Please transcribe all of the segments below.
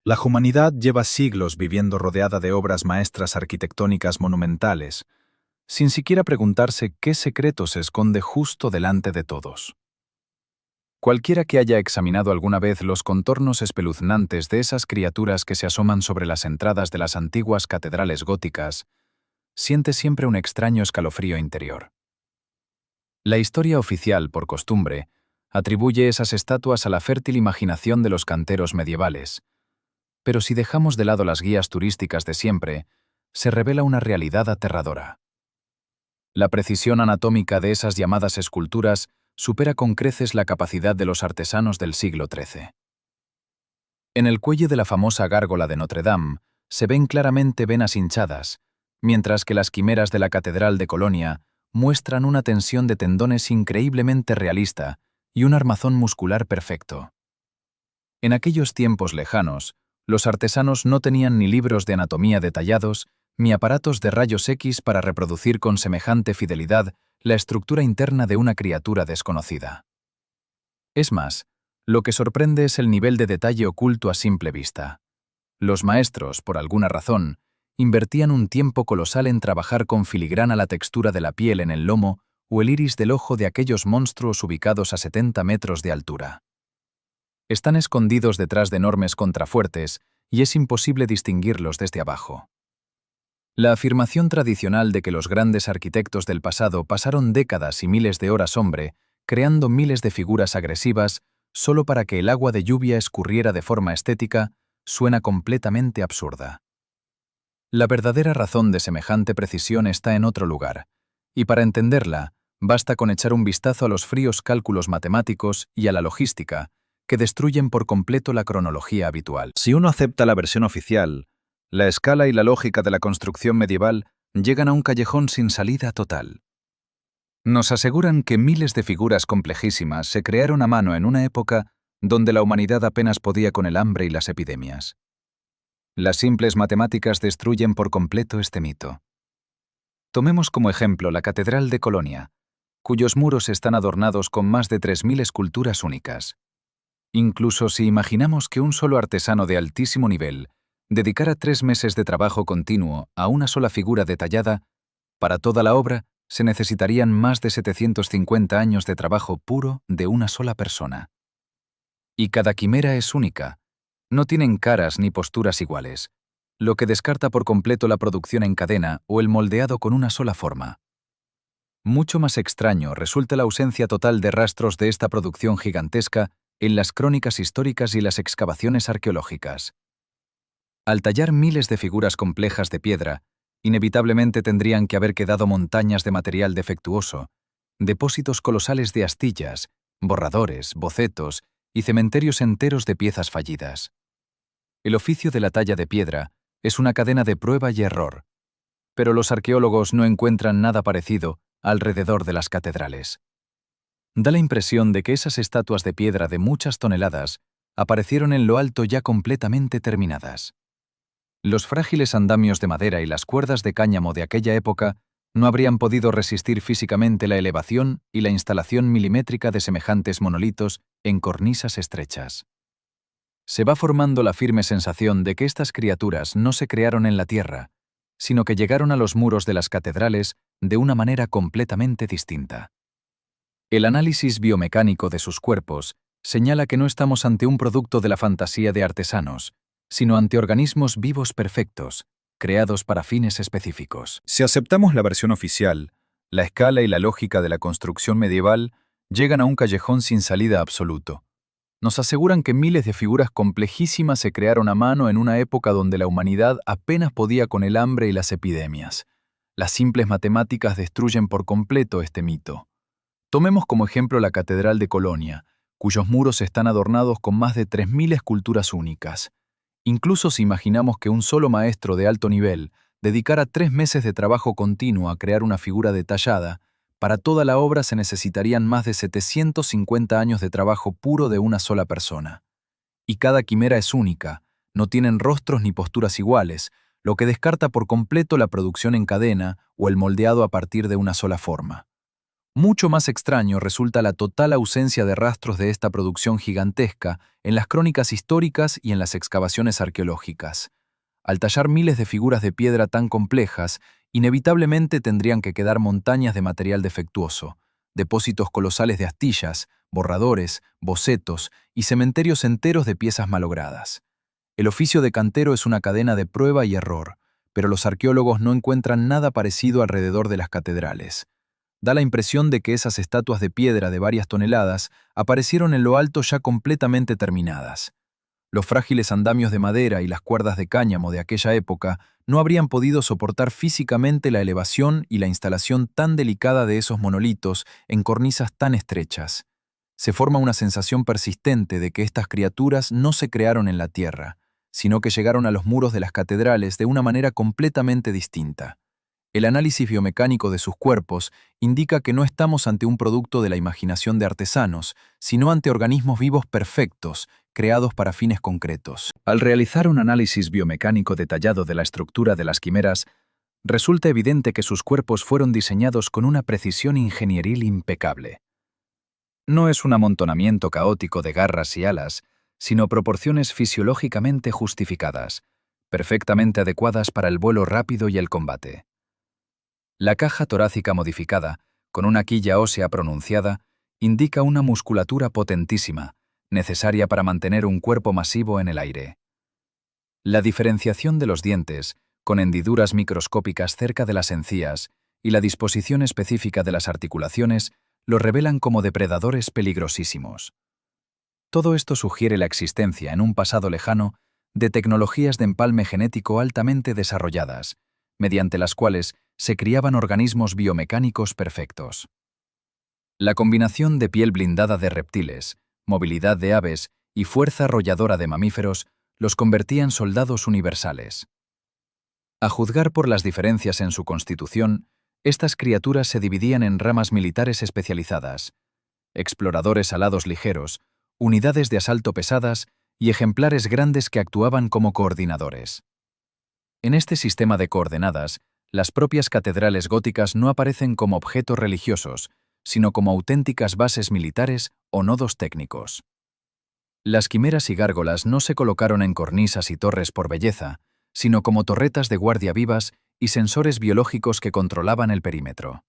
La humanidad lleva siglos viviendo rodeada de obras maestras arquitectónicas monumentales, sin siquiera preguntarse qué secreto se esconde justo delante de todos. Cualquiera que haya examinado alguna vez los contornos espeluznantes de esas criaturas que se asoman sobre las entradas de las antiguas catedrales góticas, siente siempre un extraño escalofrío interior. La historia oficial, por costumbre, atribuye esas estatuas a la fértil imaginación de los canteros medievales, pero si dejamos de lado las guías turísticas de siempre, se revela una realidad aterradora. La precisión anatómica de esas llamadas esculturas supera con creces la capacidad de los artesanos del siglo XIII. En el cuello de la famosa gárgola de Notre Dame se ven claramente venas hinchadas, mientras que las quimeras de la Catedral de Colonia muestran una tensión de tendones increíblemente realista y un armazón muscular perfecto. En aquellos tiempos lejanos, los artesanos no tenían ni libros de anatomía detallados ni aparatos de rayos X para reproducir con semejante fidelidad la estructura interna de una criatura desconocida. Es más, lo que sorprende es el nivel de detalle oculto a simple vista. Los maestros, por alguna razón, invertían un tiempo colosal en trabajar con filigrana la textura de la piel en el lomo o el iris del ojo de aquellos monstruos ubicados a 70 metros de altura. Están escondidos detrás de enormes contrafuertes y es imposible distinguirlos desde abajo. La afirmación tradicional de que los grandes arquitectos del pasado pasaron décadas y miles de horas hombre, creando miles de figuras agresivas, solo para que el agua de lluvia escurriera de forma estética, suena completamente absurda. La verdadera razón de semejante precisión está en otro lugar, y para entenderla, basta con echar un vistazo a los fríos cálculos matemáticos y a la logística, que destruyen por completo la cronología habitual. Si uno acepta la versión oficial, la escala y la lógica de la construcción medieval llegan a un callejón sin salida total. Nos aseguran que miles de figuras complejísimas se crearon a mano en una época donde la humanidad apenas podía con el hambre y las epidemias. Las simples matemáticas destruyen por completo este mito. Tomemos como ejemplo la Catedral de Colonia, cuyos muros están adornados con más de 3.000 esculturas únicas. Incluso si imaginamos que un solo artesano de altísimo nivel dedicara 3 meses de trabajo continuo a una sola figura detallada, para toda la obra se necesitarían más de 750 años de trabajo puro de una sola persona. Y cada quimera es única. No tienen caras ni posturas iguales, lo que descarta por completo la producción en cadena o el moldeado con una sola forma. Mucho más extraño resulta la ausencia total de rastros de esta producción gigantesca en las crónicas históricas y las excavaciones arqueológicas. Al tallar miles de figuras complejas de piedra, inevitablemente tendrían que haber quedado montañas de material defectuoso, depósitos colosales de astillas, borradores, bocetos y cementerios enteros de piezas fallidas. El oficio de la talla de piedra es una cadena de prueba y error, pero los arqueólogos no encuentran nada parecido alrededor de las catedrales. Da la impresión de que esas estatuas de piedra de muchas toneladas aparecieron en lo alto ya completamente terminadas. Los frágiles andamios de madera y las cuerdas de cáñamo de aquella época no habrían podido resistir físicamente la elevación y la instalación milimétrica de semejantes monolitos en cornisas estrechas. Se va formando la firme sensación de que estas criaturas no se crearon en la tierra, sino que llegaron a los muros de las catedrales de una manera completamente distinta. El análisis biomecánico de sus cuerpos señala que no estamos ante un producto de la fantasía de artesanos, sino ante organismos vivos perfectos, creados para fines específicos. Si aceptamos la versión oficial, la escala y la lógica de la construcción medieval llegan a un callejón sin salida absoluto. Nos aseguran que miles de figuras complejísimas se crearon a mano en una época donde la humanidad apenas podía con el hambre y las epidemias. Las simples matemáticas destruyen por completo este mito. Tomemos como ejemplo la Catedral de Colonia, cuyos muros están adornados con más de 3.000 esculturas únicas. Incluso si imaginamos que un solo maestro de alto nivel dedicara 3 meses de trabajo continuo a crear una figura detallada, para toda la obra se necesitarían más de 750 años de trabajo puro de una sola persona. Y cada quimera es única, no tienen rostros ni posturas iguales, lo que descarta por completo la producción en cadena o el moldeado a partir de una sola forma. Mucho más extraño resulta la total ausencia de rastros de esta producción gigantesca en las crónicas históricas y en las excavaciones arqueológicas. Al tallar miles de figuras de piedra tan complejas, inevitablemente tendrían que quedar montañas de material defectuoso, depósitos colosales de astillas, borradores, bocetos y cementerios enteros de piezas malogradas. El oficio de cantero es una cadena de prueba y error, pero los arqueólogos no encuentran nada parecido alrededor de las catedrales. Da la impresión de que esas estatuas de piedra de varias toneladas aparecieron en lo alto ya completamente terminadas. Los frágiles andamios de madera y las cuerdas de cáñamo de aquella época no habrían podido soportar físicamente la elevación y la instalación tan delicada de esos monolitos en cornisas tan estrechas. Se forma una sensación persistente de que estas criaturas no se crearon en la tierra, sino que llegaron a los muros de las catedrales de una manera completamente distinta. El análisis biomecánico de sus cuerpos indica que no estamos ante un producto de la imaginación de artesanos, sino ante organismos vivos perfectos, creados para fines concretos. Al realizar un análisis biomecánico detallado de la estructura de las quimeras, resulta evidente que sus cuerpos fueron diseñados con una precisión ingenieril impecable. No es un amontonamiento caótico de garras y alas, sino proporciones fisiológicamente justificadas, perfectamente adecuadas para el vuelo rápido y el combate. La caja torácica modificada, con una quilla ósea pronunciada, indica una musculatura potentísima, necesaria para mantener un cuerpo masivo en el aire. La diferenciación de los dientes, con hendiduras microscópicas cerca de las encías, y la disposición específica de las articulaciones los revelan como depredadores peligrosísimos. Todo esto sugiere la existencia, en un pasado lejano, de tecnologías de empalme genético altamente desarrolladas, mediante las cuales se criaban organismos biomecánicos perfectos. La combinación de piel blindada de reptiles, movilidad de aves y fuerza arrolladora de mamíferos los convertía en soldados universales. A juzgar por las diferencias en su constitución, estas criaturas se dividían en ramas militares especializadas, exploradores alados ligeros, unidades de asalto pesadas y ejemplares grandes que actuaban como coordinadores. En este sistema de coordenadas, las propias catedrales góticas no aparecen como objetos religiosos, sino como auténticas bases militares o nodos técnicos. Las quimeras y gárgolas no se colocaron en cornisas y torres por belleza, sino como torretas de guardia vivas y sensores biológicos que controlaban el perímetro.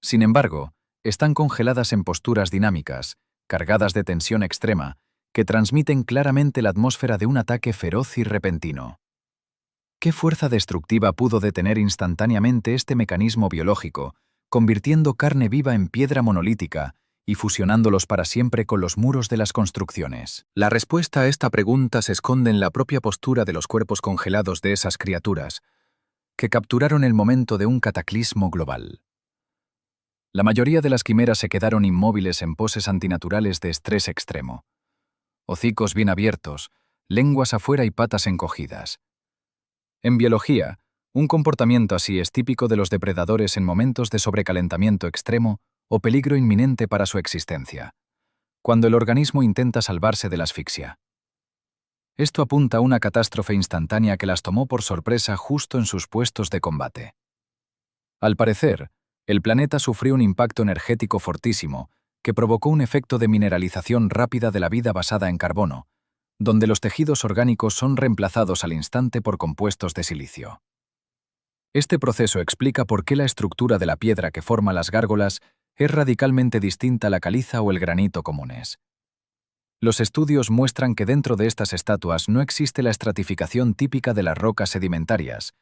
Sin embargo, están congeladas en posturas dinámicas, cargadas de tensión extrema, que transmiten claramente la atmósfera de un ataque feroz y repentino. ¿Qué fuerza destructiva pudo detener instantáneamente este mecanismo biológico, convirtiendo carne viva en piedra monolítica y fusionándolos para siempre con los muros de las construcciones? La respuesta a esta pregunta se esconde en la propia postura de los cuerpos congelados de esas criaturas, que capturaron el momento de un cataclismo global. La mayoría de las quimeras se quedaron inmóviles en poses antinaturales de estrés extremo. Hocicos bien abiertos, lenguas afuera y patas encogidas. En biología, un comportamiento así es típico de los depredadores en momentos de sobrecalentamiento extremo o peligro inminente para su existencia, cuando el organismo intenta salvarse de la asfixia. Esto apunta a una catástrofe instantánea que las tomó por sorpresa justo en sus puestos de combate. Al parecer, el planeta sufrió un impacto energético fortísimo que provocó un efecto de mineralización rápida de la vida basada en carbono, donde los tejidos orgánicos son reemplazados al instante por compuestos de silicio. Este proceso explica por qué la estructura de la piedra que forma las gárgolas es radicalmente distinta a la caliza o el granito comunes. Los estudios muestran que dentro de estas estatuas no existe la estratificación típica de las rocas sedimentarias,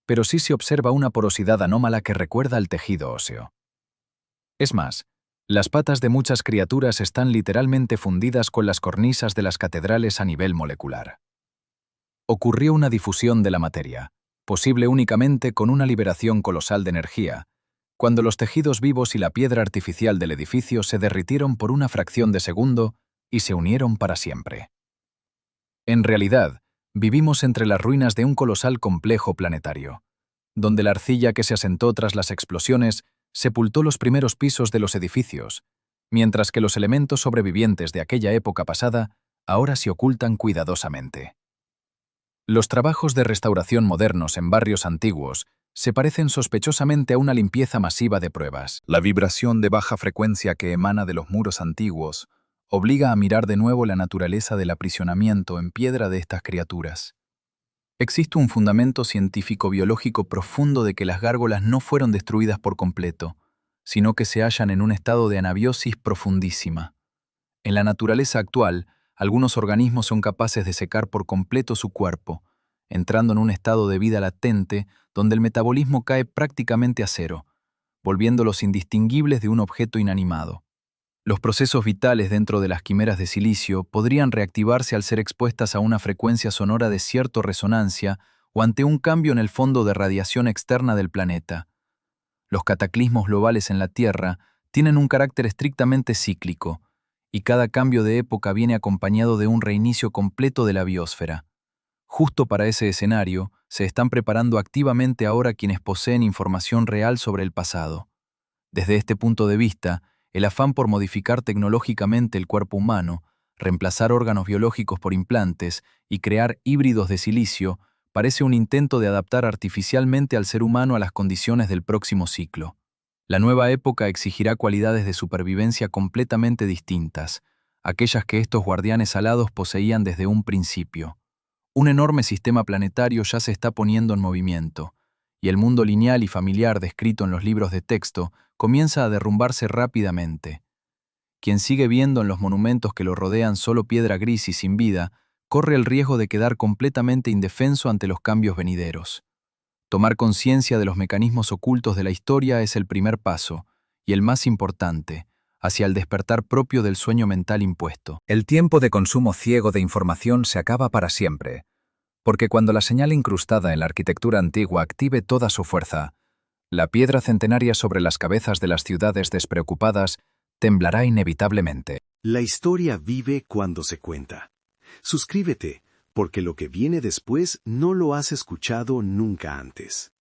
pero sí se observa una porosidad anómala que recuerda al tejido óseo. Es más, las patas de muchas criaturas están literalmente fundidas con las cornisas de las catedrales a nivel molecular. Ocurrió una difusión de la materia, posible únicamente con una liberación colosal de energía, cuando los tejidos vivos y la piedra artificial del edificio se derritieron por una fracción de segundo y se unieron para siempre. En realidad, vivimos entre las ruinas de un colosal complejo planetario, donde la arcilla que se asentó tras las explosiones sepultó los primeros pisos de los edificios, mientras que los elementos sobrevivientes de aquella época pasada ahora se ocultan cuidadosamente. Los trabajos de restauración modernos en barrios antiguos se parecen sospechosamente a una limpieza masiva de pruebas. La vibración de baja frecuencia que emana de los muros antiguos obliga a mirar de nuevo la naturaleza del aprisionamiento en piedra de estas criaturas. Existe un fundamento científico-biológico profundo de que las gárgolas no fueron destruidas por completo, sino que se hallan en un estado de anabiosis profundísima. En la naturaleza actual, algunos organismos son capaces de secar por completo su cuerpo, entrando en un estado de vida latente donde el metabolismo cae prácticamente a cero, volviéndolos indistinguibles de un objeto inanimado. Los procesos vitales dentro de las quimeras de silicio podrían reactivarse al ser expuestas a una frecuencia sonora de cierta resonancia o ante un cambio en el fondo de radiación externa del planeta. Los cataclismos globales en la Tierra tienen un carácter estrictamente cíclico, y cada cambio de época viene acompañado de un reinicio completo de la biosfera. Justo para ese escenario, se están preparando activamente ahora quienes poseen información real sobre el pasado. Desde este punto de vista, el afán por modificar tecnológicamente el cuerpo humano, reemplazar órganos biológicos por implantes y crear híbridos de silicio parece un intento de adaptar artificialmente al ser humano a las condiciones del próximo ciclo. La nueva época exigirá cualidades de supervivencia completamente distintas, aquellas que estos guardianes alados poseían desde un principio. Un enorme sistema planetario ya se está poniendo en movimiento, y el mundo lineal y familiar descrito en los libros de texto comienza a derrumbarse rápidamente. Quien sigue viendo en los monumentos que lo rodean solo piedra gris y sin vida, corre el riesgo de quedar completamente indefenso ante los cambios venideros. Tomar conciencia de los mecanismos ocultos de la historia es el primer paso, y el más importante, hacia el despertar propio del sueño mental impuesto. El tiempo de consumo ciego de información se acaba para siempre, porque cuando la señal incrustada en la arquitectura antigua active toda su fuerza, la piedra centenaria sobre las cabezas de las ciudades despreocupadas temblará inevitablemente. La historia vive cuando se cuenta. Suscríbete, porque lo que viene después no lo has escuchado nunca antes.